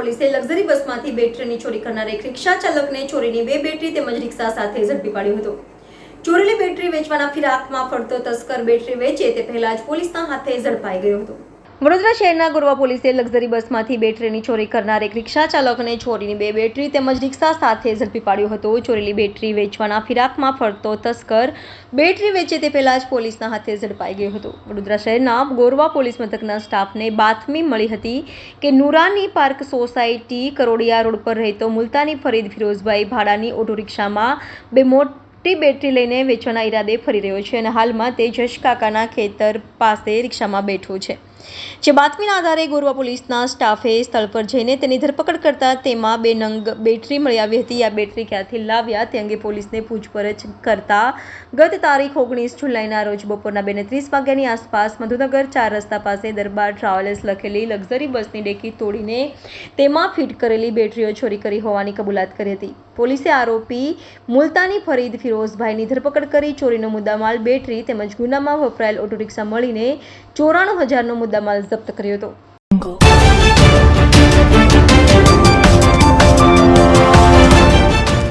પોલીસે લક્ઝરી બસમાંથી બેટરીની ચોરી કરનાર એક રિક્ષા ચાલકને ચોરીની 2 બેટરી તેમજ રિક્ષા સાથે ઝડપી પાડ્યો હતો। ચોરેલી બેટરી વેચવાના ફિરાકમાં ફરતો તસ્કર બેટરી વેચે તે પહેલા જ પોલીસના હાથે ઝડપાઈ ગયો હતો। વડોદરા શહેરના ગોરવા પોલીસે લક્ઝરી બસમાંથી બેટરીની ચોરી કરનાર એક રિક્ષા ચાલકને ચોરીની 2 બેટરી તેમજ રિક્ષા સાથે ઝડપી પાડ્યો હતો। ચોરેલી બેટરી વેચવાના ફિરાકમાં ફરતો તસ્કર બેટરી વેચે તે પહેલા જ પોલીસના હાથે ઝડપાઈ ગયો હતો। વડોદરા શહેરના ગોરવા પોલીસ મથકના સ્ટાફને બાતમી મળી હતી કે Noorani park society Karodiya road પર રહેતો મુલતાની ફરીદ ફિરોઝભાઈ ભાડાની ઓટો રિક્ષામાં 2 મોટી બેટરી લઈને વેચવાના ઈરાદે ફરી રહ્યો છે અને હાલમાં તે જશ કાકાના ખેતર પાસે રિક્ષામાં બેઠો છે। જે બાતમીના આધારે ગોરવા પોલીસના સ્ટાફે સ્થળ પર જઈને તેની ધરપકડ કરતા તેમાં 2 નંગ બેટરી મળી આવી હતી। આ બેટરી ક્યાંથી લાવ્યા તે અંગે પોલીસને પૂછપરછ કરતા ગત તારીખ 19 જુલાઈના રોજ બપોરના 2:30 વાગ્યાની આસપાસ મધુનગર 4 રસ્તા પાસે દરબાર ટ્રાવેલ્સ લખેલી લક્ઝરી બસની ડેકી તોડીને તેમાં ફિટ કરેલી બેટરીઓ ચોરી કરી હોવાની કબૂલાત કરી હતી। પોલીસે આરોપી મુલતાની ફરીદ ફિરોઝભાઈની ધરપકડ કરી ચોરીનો મુદ્દામાલ બેટરી તેમજ ગુનામાં વપરાયેલ ઓટો રિક્ષા મળીને 94,000નો મુદ્દામાલ જપ્ત કર્યો હતો।